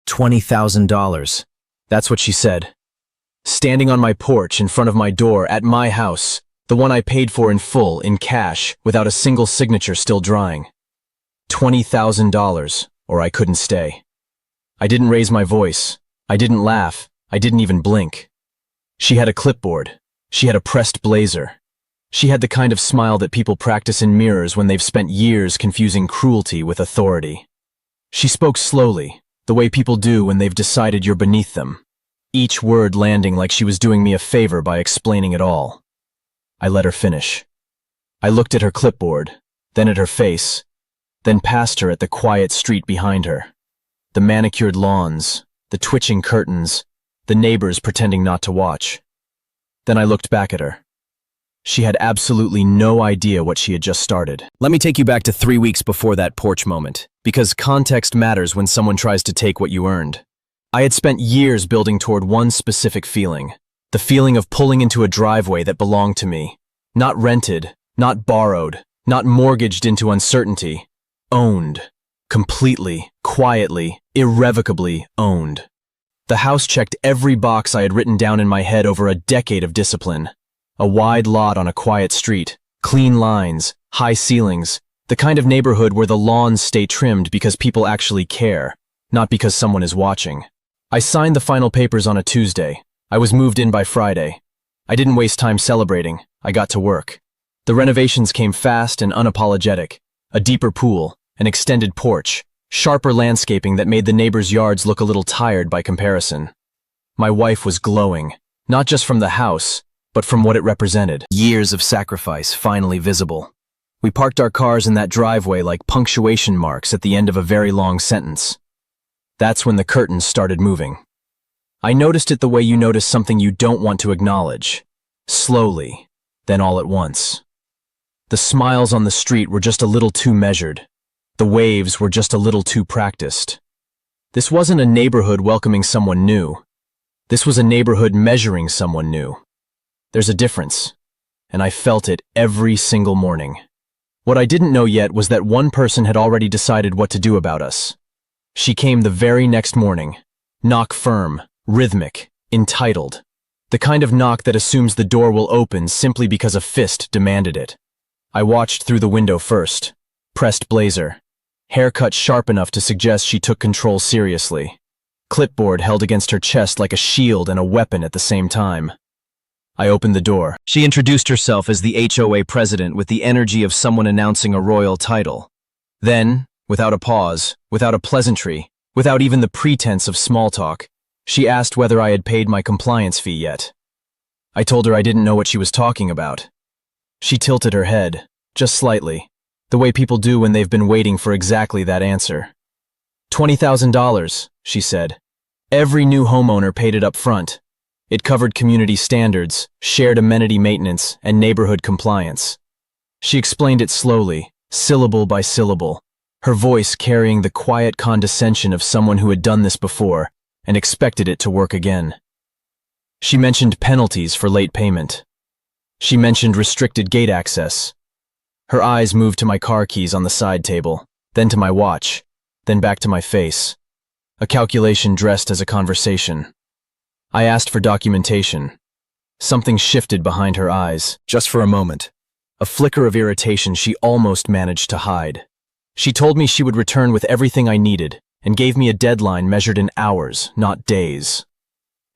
$20,000. That's what she said. Standing on my porch in front of my door at my house, the one I paid for in full, in cash, without a single signature still drying. $20,000, or I couldn't stay. I didn't raise my voice. I didn't laugh. I didn't even blink. She had a clipboard. She had a pressed blazer. She had the kind of smile that people practice in mirrors when they've spent years confusing cruelty with authority. She spoke slowly, the way people do when they've decided you're beneath them, each word landing like she was doing me a favor by explaining it all. I let her finish. I looked at her clipboard, then at her face, then past her at the quiet street behind her. The manicured lawns, the twitching curtains, the neighbors pretending not to watch. Then I looked back at her. She had absolutely no idea what she had just started. Let me take you back to 3 weeks before that porch moment, because context matters when someone tries to take what you earned. I had spent years building toward one specific feeling, the feeling of pulling into a driveway that belonged to me. Not rented, not borrowed, not mortgaged into uncertainty. Owned. Completely, quietly, irrevocably owned. The house checked every box I had written down in my head over a decade of discipline. A wide lot on a quiet street, clean lines, high ceilings, the kind of neighborhood where the lawns stay trimmed because people actually care, not because someone is watching. I signed the final papers on a Tuesday. I was moved in by Friday. I didn't waste time celebrating. I got to work. The renovations came fast and unapologetic. A deeper pool, an extended porch, sharper landscaping that made the neighbors' yards look a little tired by comparison. My wife was glowing, not just from the house, but from what it represented. Years of sacrifice finally visible. We parked our cars in that driveway like punctuation marks at the end of a very long sentence. That's when the curtains started moving. I noticed it the way you notice something you don't want to acknowledge. Slowly, then all at once. The smiles on the street were just a little too measured. The waves were just a little too practiced. This wasn't a neighborhood welcoming someone new. This was a neighborhood measuring someone new. There's a difference, and I felt it every single morning. What I didn't know yet was that one person had already decided what to do about us. She came the very next morning. Knock firm, rhythmic, entitled. The kind of knock that assumes the door will open simply because a fist demanded it. I watched through the window first. Pressed blazer. Haircut sharp enough to suggest she took control seriously. Clipboard held against her chest like a shield and a weapon at the same time. I opened the door. She introduced herself as the HOA president with the energy of someone announcing a royal title. Then, without a pause, without a pleasantry, without even the pretense of small talk, she asked whether I had paid my compliance fee yet. I told her I didn't know what she was talking about. She tilted her head, just slightly, the way people do when they've been waiting for exactly that answer. $20,000, she said. Every new homeowner paid it up front. It covered community standards, shared amenity maintenance, and neighborhood compliance. She explained it slowly, syllable by syllable, her voice carrying the quiet condescension of someone who had done this before and expected it to work again. She mentioned penalties for late payment. She mentioned restricted gate access. Her eyes moved to my car keys on the side table, then to my watch, then back to my face. A calculation dressed as a conversation. I asked for documentation. Something shifted behind her eyes, just for a moment. A flicker of irritation she almost managed to hide. She told me she would return with everything I needed, and gave me a deadline measured in hours, not days.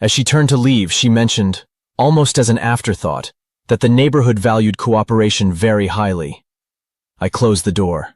As she turned to leave, she mentioned, almost as an afterthought, that the neighborhood valued cooperation very highly. I closed the door.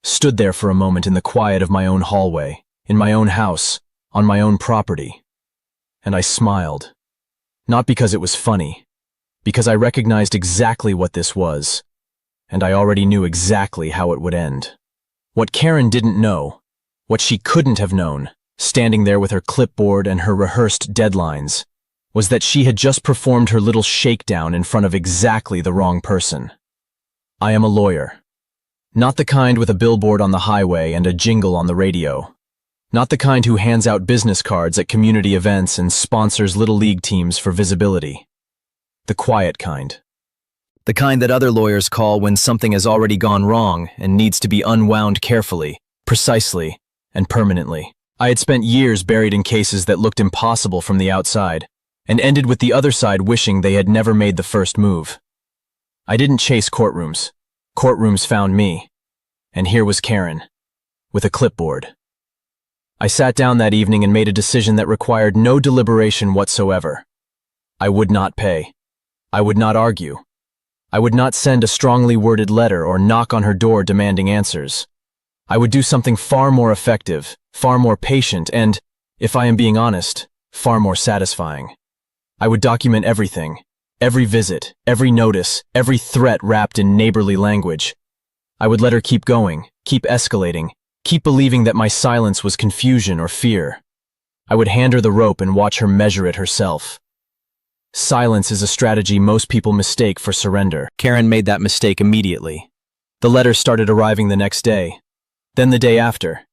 Stood there for a moment in the quiet of my own hallway, in my own house, on my own property. And I smiled. Not because it was funny, because I recognized exactly what this was, and I already knew exactly how it would end. What Karen didn't know, what she couldn't have known, standing there with her clipboard and her rehearsed deadlines, was that she had just performed her little shakedown in front of exactly the wrong person. I am a lawyer. Not the kind with a billboard on the highway and a jingle on the radio. Not the kind who hands out business cards at community events and sponsors little league teams for visibility. The quiet kind. The kind that other lawyers call when something has already gone wrong and needs to be unwound carefully, precisely, and permanently. I had spent years buried in cases that looked impossible from the outside, and ended with the other side wishing they had never made the first move. I didn't chase courtrooms. Courtrooms found me. And here was Karen, with a clipboard. I sat down that evening and made a decision that required no deliberation whatsoever. I would not pay. I would not argue. I would not send a strongly worded letter or knock on her door demanding answers. I would do something far more effective, far more patient, and, if I am being honest, far more satisfying. I would document everything, every visit, every notice, every threat wrapped in neighborly language. I would let her keep going, keep escalating, keep believing that my silence was confusion or fear. I would hand her the rope and watch her measure it herself. Silence is a strategy most people mistake for surrender. Karen made that mistake immediately. The letters started arriving the next day, then the day after,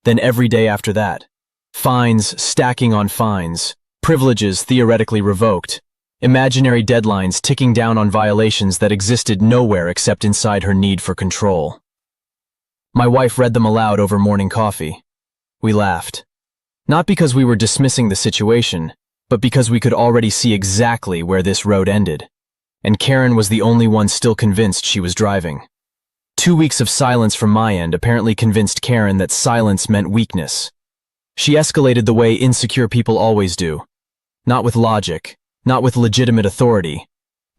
then every day after that. Fines stacking on fines, privileges theoretically revoked, imaginary deadlines ticking down on violations that existed nowhere except inside her need for control. My wife read them aloud over morning coffee. We laughed. Not because we were dismissing the situation, but because we could already see exactly where this road ended. And Karen was the only one still convinced she was driving. 2 weeks of silence from my end apparently convinced Karen that silence meant weakness. She escalated the way insecure people always do. Not with logic, not with legitimate authority,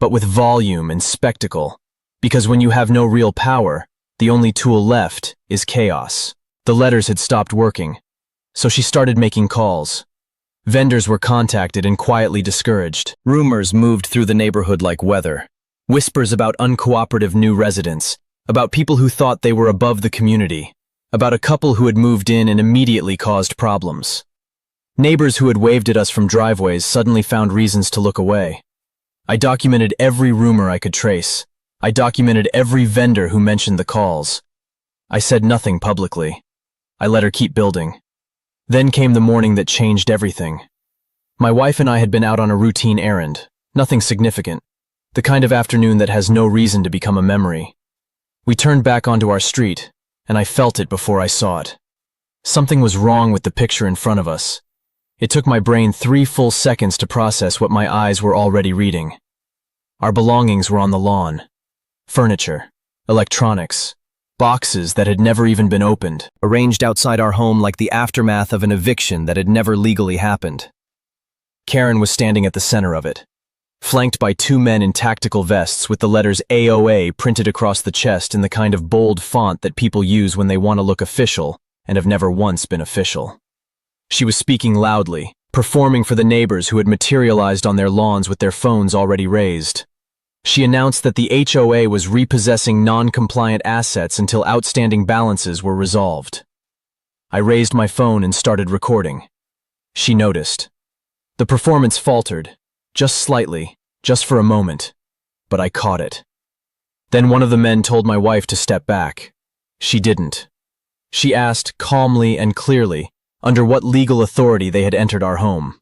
but with volume and spectacle. Because when you have no real power, the only tool left is chaos. The letters had stopped working, so she started making calls. Vendors were contacted and quietly discouraged. Rumors moved through the neighborhood like weather. Whispers about uncooperative new residents, about people who thought they were above the community, about a couple who had moved in and immediately caused problems. Neighbors who had waved at us from driveways suddenly found reasons to look away. I documented every rumor I could trace. I documented every vendor who mentioned the calls. I said nothing publicly. I let her keep building. Then came the morning that changed everything. My wife and I had been out on a routine errand, nothing significant, the kind of afternoon that has no reason to become a memory. We turned back onto our street, and I felt it before I saw it. Something was wrong with the picture in front of us. It took my brain 3 full seconds to process what my eyes were already reading. Our belongings were on the lawn. Furniture, electronics, boxes that had never even been opened, arranged outside our home like the aftermath of an eviction that had never legally happened. Karen was standing at the center of it, flanked by 2 men in tactical vests with the letters HOA printed across the chest in the kind of bold font that people use when they want to look official and have never once been official. She was speaking loudly, performing for the neighbors who had materialized on their lawns with their phones already raised. She announced that the HOA was repossessing non-compliant assets until outstanding balances were resolved. I raised my phone and started recording. She noticed. The performance faltered, just slightly, just for a moment, but I caught it. Then one of the men told my wife to step back. She didn't. She asked calmly and clearly under what legal authority they had entered our home.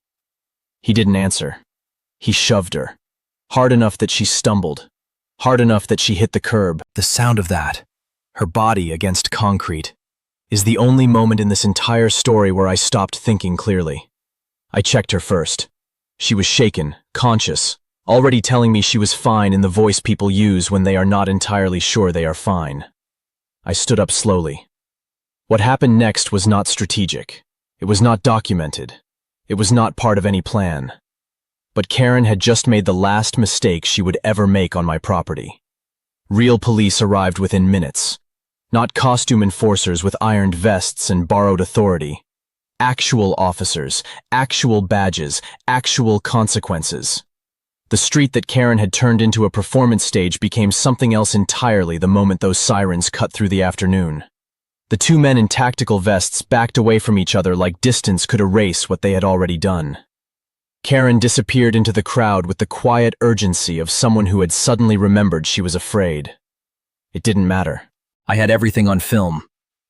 He didn't answer. He shoved her. Hard enough that she stumbled. Hard enough that she hit the curb. The sound of that, her body against concrete, is the only moment in this entire story where I stopped thinking clearly. I checked her first. She was shaken, conscious, already telling me she was fine in the voice people use when they are not entirely sure they are fine. I stood up slowly. What happened next was not strategic. It was not documented. It was not part of any plan. But Karen had just made the last mistake she would ever make on my property. Real police arrived within minutes. Not costume enforcers with ironed vests and borrowed authority. Actual officers, actual badges, actual consequences. The street that Karen had turned into a performance stage became something else entirely the moment those sirens cut through the afternoon. The 2 men in tactical vests backed away from each other like distance could erase what they had already done. Karen disappeared into the crowd with the quiet urgency of someone who had suddenly remembered she was afraid. It didn't matter. I had everything on film.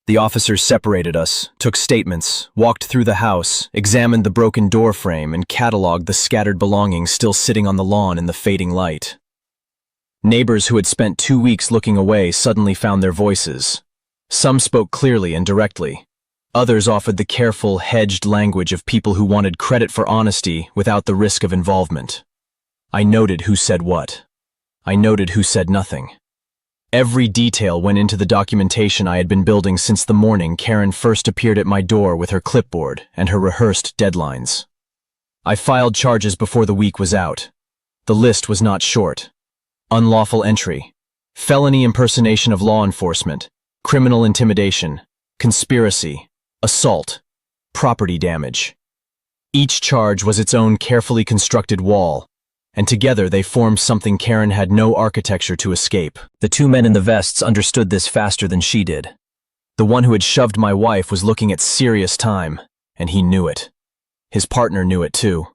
The officers separated us, took statements, walked through the house, examined the broken door frame, and cataloged the scattered belongings still sitting on the lawn in the fading light. Neighbors who had spent 2 weeks looking away suddenly found their voices. Some spoke clearly and directly. Others offered the careful, hedged language of people who wanted credit for honesty without the risk of involvement. I noted who said what. I noted who said nothing. Every detail went into the documentation I had been building since the morning Karen first appeared at my door with her clipboard and her rehearsed deadlines. I filed charges before the week was out. The list was not short. Unlawful entry, felony impersonation of law enforcement, criminal intimidation, conspiracy, assault, property damage. Each charge was its own carefully constructed wall, and together they formed something Karen had no architecture to escape. The two men in the vests understood this faster than she did. The one who had shoved my wife was looking at serious time, and he knew it. His partner knew it too.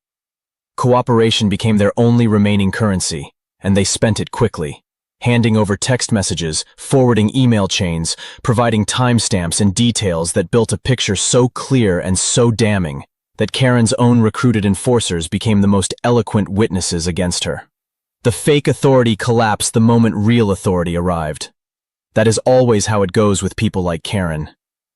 Cooperation became their only remaining currency, and they spent it quickly, handing over text messages, forwarding email chains, providing timestamps and details that built a picture so clear and so damning that Karen's own recruited enforcers became the most eloquent witnesses against her. The fake authority collapsed the moment real authority arrived. That is always how it goes with people like Karen.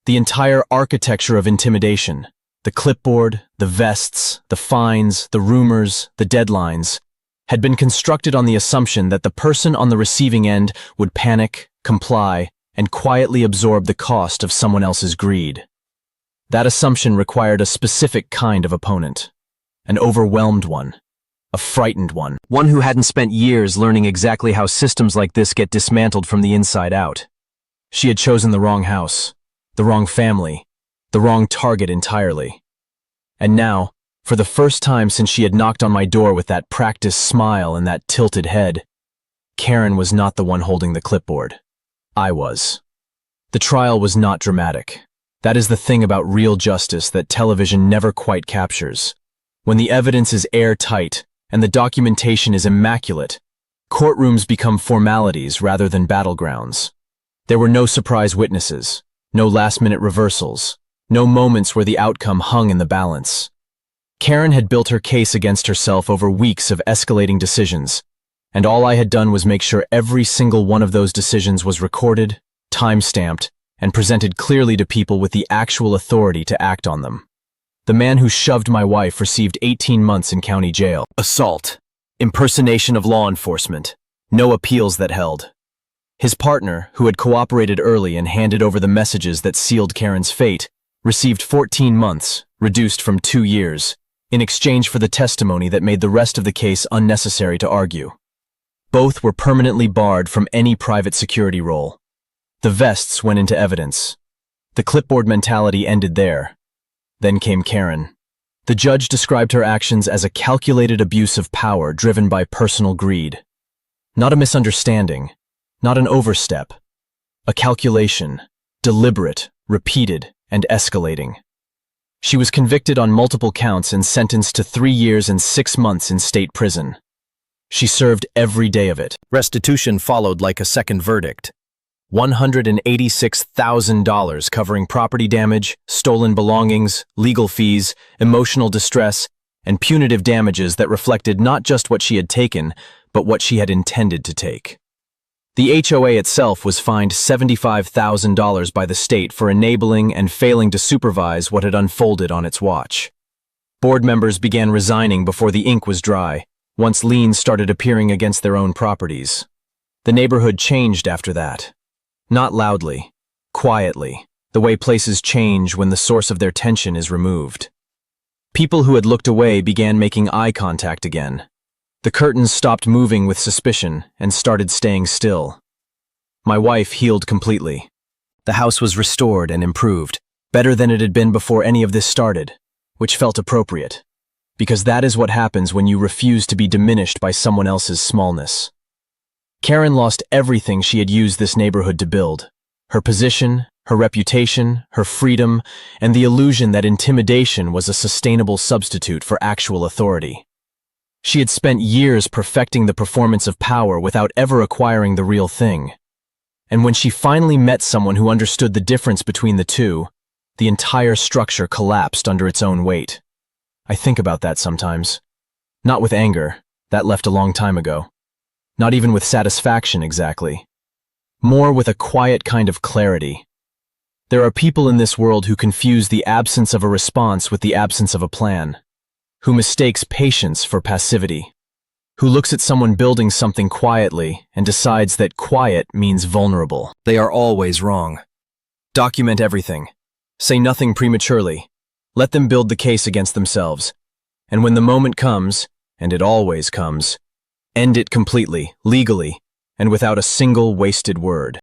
The entire architecture of intimidation, the clipboard, the vests, the fines, the rumors, the deadlines, had been constructed on the assumption that the person on the receiving end would panic, comply, and quietly absorb the cost of someone else's greed. That assumption required a specific kind of opponent, an overwhelmed one, a frightened one who hadn't spent years learning exactly how systems like this get dismantled from the inside out. She had chosen the wrong house, the wrong family, the wrong target entirely. And now, for the first time since she had knocked on my door with that practiced smile and that tilted head, Karen was not the one holding the clipboard. I was. The trial was not dramatic. That is the thing about real justice that television never quite captures. When the evidence is airtight and the documentation is immaculate, courtrooms become formalities rather than battlegrounds. There were no surprise witnesses, no last-minute reversals, no moments where the outcome hung in the balance. Karen had built her case against herself over weeks of escalating decisions, and all I had done was make sure every single one of those decisions was recorded, time-stamped, and presented clearly to people with the actual authority to act on them. The man who shoved my wife received 18 months in county jail. Assault, impersonation of law enforcement, no appeals that held. His partner, who had cooperated early and handed over the messages that sealed Karen's fate, received 14 months, reduced from 2 years, in exchange for the testimony that made the rest of the case unnecessary to argue. Both were permanently barred from any private security role. The vests went into evidence. The clipboard mentality ended there. Then came Karen. The judge described her actions as a calculated abuse of power driven by personal greed. Not a misunderstanding, not an overstep. A calculation, deliberate, repeated, and escalating. She was convicted on multiple counts and sentenced to 3 years and 6 months in state prison. She served every day of it. Restitution followed like a second verdict. $186,000 covering property damage, stolen belongings, legal fees, emotional distress, and punitive damages that reflected not just what she had taken, but what she had intended to take. The HOA itself was fined $75,000 by the state for enabling and failing to supervise what had unfolded on its watch. Board members began resigning before the ink was dry, once liens started appearing against their own properties. The neighborhood changed after that. Not loudly, quietly, the way places change when the source of their tension is removed. People who had looked away began making eye contact again. The curtains stopped moving with suspicion and started staying still. My wife healed completely. The house was restored and improved, better than it had been before any of this started, which felt appropriate, because that is what happens when you refuse to be diminished by someone else's smallness. Karen lost everything she had used this neighborhood to build: her position, her reputation, her freedom, and the illusion that intimidation was a sustainable substitute for actual authority. She had spent years perfecting the performance of power without ever acquiring the real thing. And when she finally met someone who understood the difference between the two, the entire structure collapsed under its own weight. I think about that sometimes. Not with anger, that left a long time ago. Not even with satisfaction exactly. More with a quiet kind of clarity. There are people in this world who confuse the absence of a response with the absence of a plan, who mistakes patience for passivity, who looks at someone building something quietly and decides that quiet means vulnerable. They are always wrong. Document everything. Say nothing prematurely. Let them build the case against themselves. And when the moment comes, and it always comes, end it completely, legally, and without a single wasted word.